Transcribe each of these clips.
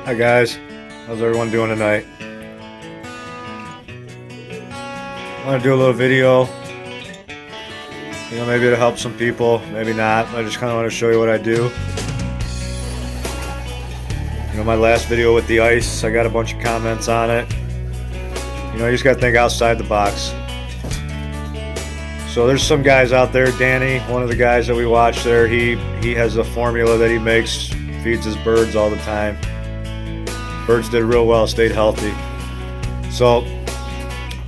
Hi guys, how's everyone doing tonight? I want to do a little video. Maybe it'll help some people, maybe not. I just kind of want to show you what I do. My last video with the ice, I got a bunch of comments on it. You just got to think outside the box. So there's some guys out there, Danny, one of the guys that we watch there, he has a formula that he makes, feeds his birds all the time. Birds did real well, stayed healthy. So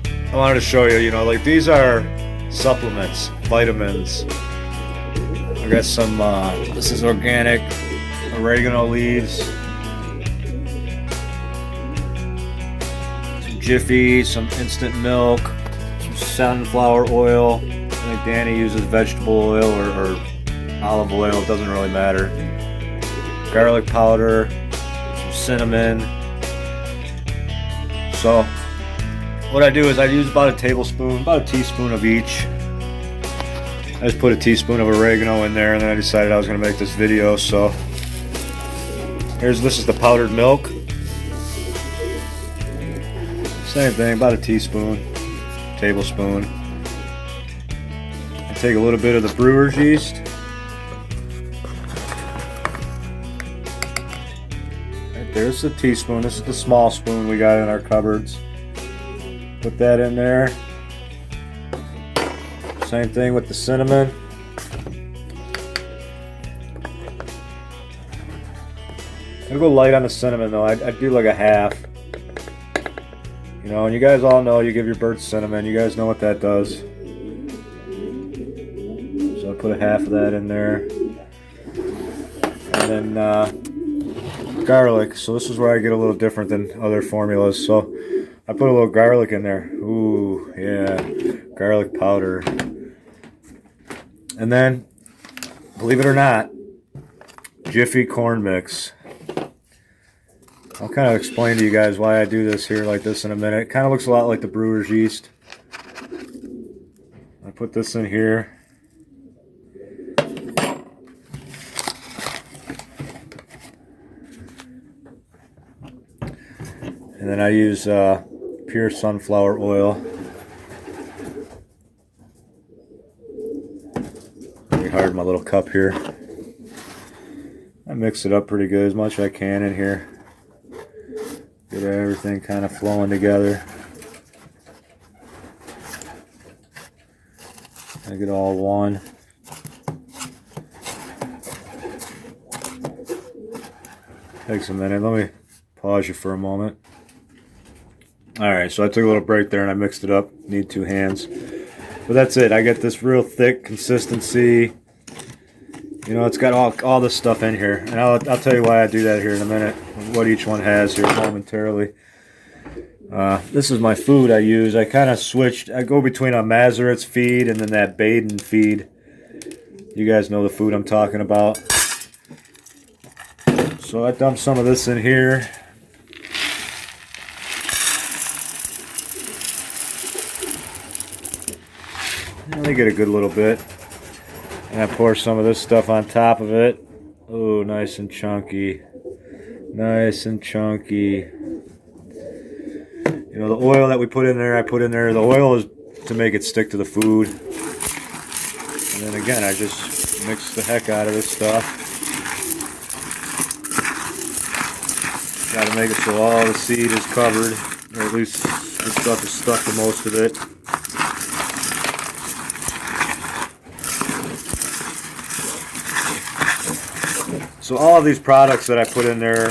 I wanted to show you, like these are supplements, vitamins. I got some, this is organic oregano leaves, some Jiffy, some instant milk, some sunflower oil. I think Danny uses vegetable oil or olive oil, it doesn't really matter. Garlic powder, some cinnamon. So what I do is I use about a tablespoon, about a teaspoon of each. I just put a teaspoon of oregano in there, and then I decided I was going to make this video. So this is the powdered milk. Same thing, about a teaspoon, tablespoon. I take a little bit of the brewer's yeast. Right there's the teaspoon. This is the small spoon we got in our cupboards. Put that in there. Same thing with the cinnamon. I'm gonna go light on the cinnamon though. I'd do like a half. And you guys all know you give your birds cinnamon. You guys know what that does. So I put a half of that in there. And then garlic. So this is where I get a little different than other formulas. So I put a little garlic in there. Ooh, yeah, garlic powder. And then, believe it or not, Jiffy corn mix. I'll kind of explain to you guys why I do this here like this in a minute. It kind of looks a lot like the brewer's yeast. I put this in here. And then I use pure sunflower oil. Pretty hard in my little cup here. I mix it up pretty good, as much as I can in here. Get everything kind of flowing together. I get all one. Takes a minute. Let me pause you for a moment. Alright, so I took a little break there and I mixed it up. Need two hands. But that's it. I get this real thick consistency. It's got all this stuff in here. And I'll tell you why I do that here in a minute. What each one has here momentarily. This is my food I use. I kind of switched. I go between a Mazeritz feed and then that Baden feed. You guys know the food I'm talking about. So I dumped some of this in here. Let me get a good little bit. And I pour some of this stuff on top of it. Oh, nice and chunky. Nice and chunky. The oil that we put in there, I put in there. The oil is to make it stick to the food. And then again, I just mix the heck out of this stuff. Got to make it so all the seed is covered, or at least the stuff is stuck to most of it. So all of these products that I put in there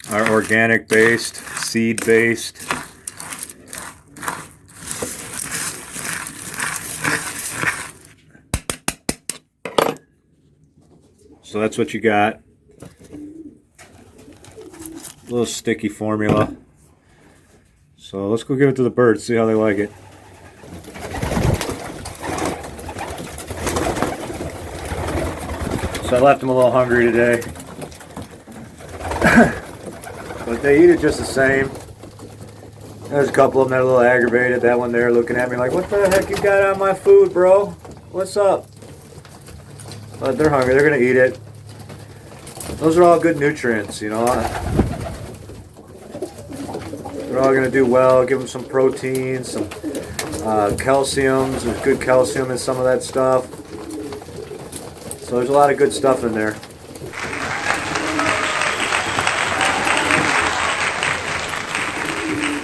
are organic based, seed based. So that's what you got. A little sticky formula. So let's go give it to the birds, see how they like it. So I left them a little hungry today. But they eat it just the same. There's a couple of them that are a little aggravated. That one there looking at me like, what the heck you got on my food, bro? What's up? But they're hungry. They're going to eat it. Those are all good nutrients, you know. They're all going to do well. Give them some protein, some calciums. There's good calcium in some of that stuff. So there's a lot of good stuff in there.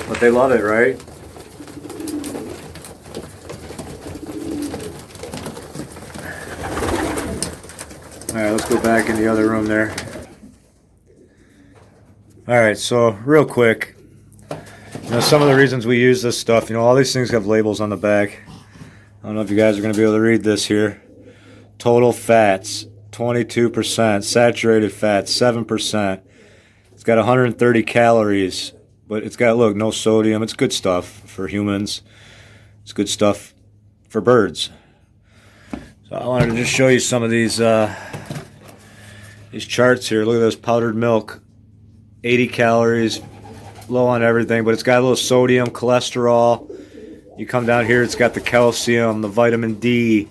But they love it, right? Alright, let's go back in the other room there. Alright, so real quick, some of the reasons we use this stuff, all these things have labels on the back. I don't know if you guys are going to be able to read this here. Total fats, 22%. Saturated fats, 7%. It's got 130 calories, but it's got, look, no sodium. It's good stuff for humans. It's good stuff for birds. So I wanted to just show you some of these charts here. Look at this powdered milk, 80 calories, low on everything, but it's got a little sodium, cholesterol. You come down here, it's got the calcium, the vitamin D,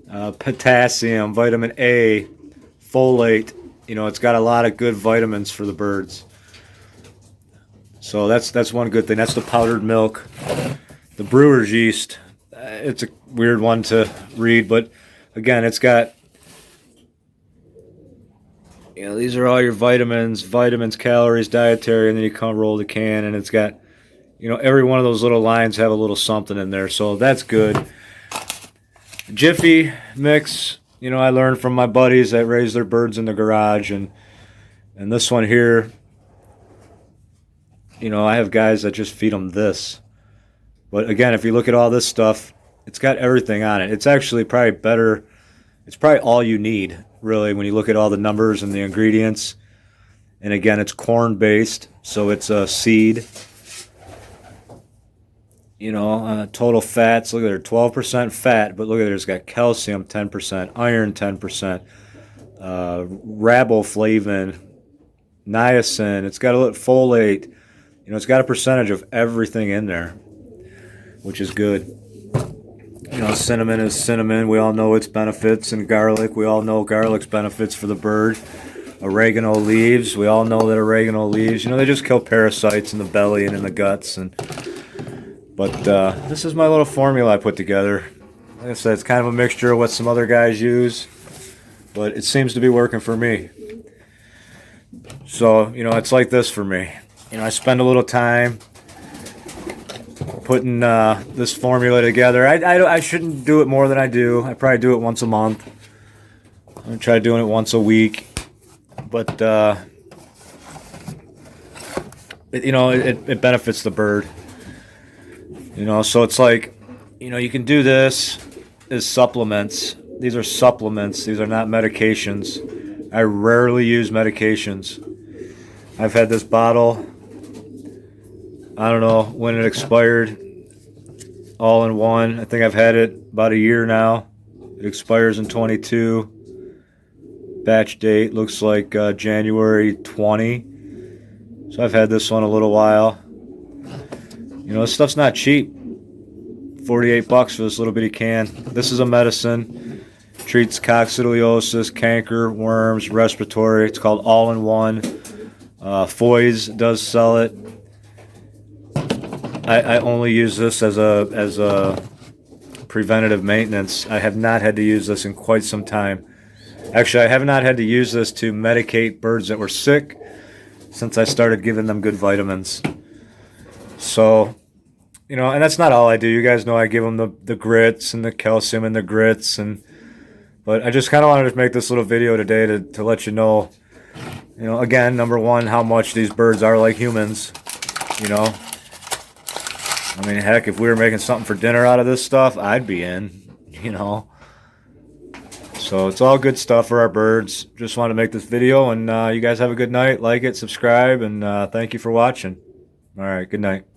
potassium, vitamin A, folate. It's got a lot of good vitamins for the birds. So that's one good thing. That's the powdered milk. The brewer's yeast, it's a weird one to read, but again, it's got, these are all your vitamins, calories, dietary, and then you come roll the can, and it's got, every one of those little lines have a little something in there, so that's good. Jiffy mix, I learned from my buddies that raise their birds in the garage, and this one here, I have guys that just feed them this. But again, if you look at all this stuff, it's got everything on it. It's actually probably better. It's probably all you need, really, when you look at all the numbers and the ingredients. And again, it's corn-based, so it's a seed. Total fats, look at there, 12% fat, but look at it, it's got calcium 10%, iron 10%, riboflavin, niacin, it's got a little folate. It's got a percentage of everything in there, which is good. Cinnamon is cinnamon. We all know its benefits, and garlic. We all know garlic's benefits for the bird. Oregano leaves. We all know that oregano leaves, they just kill parasites in the belly and in the guts. But this is my little formula I put together. Like I said, it's kind of a mixture of what some other guys use, but it seems to be working for me. So, it's like this for me. I spend a little time putting this formula together. I shouldn't do it more than I do. I probably do it once a month. I'm going to try doing it once a week. But, it benefits the bird. So it's like, you can do this as supplements. These are supplements. These are not medications. I rarely use medications. I've had this bottle, I don't know when it expired, all in one. I think I've had it about a year now. It expires in 22. Batch date looks like January 20. So I've had this one a little while. This stuff's not cheap. 48 bucks for this little bitty can. This is a medicine. Treats coccidiosis, canker, worms, respiratory. It's called All-in-One. Foy's does sell it. I only use this as a preventative maintenance. I have not had to use this in quite some time. Actually, I have not had to use this to medicate birds that were sick since I started giving them good vitamins. So, and that's not all I do. You guys know I give them the grits and the calcium and the grits, but I just kind of wanted to make this little video today to let you know, again, number one, how much these birds are like humans. I mean, heck, if we were making something for dinner out of this stuff, I'd be in, So it's all good stuff for our birds. Just wanted to make this video, and you guys have a good night. Like it, subscribe, and thank you for watching. All right, good night.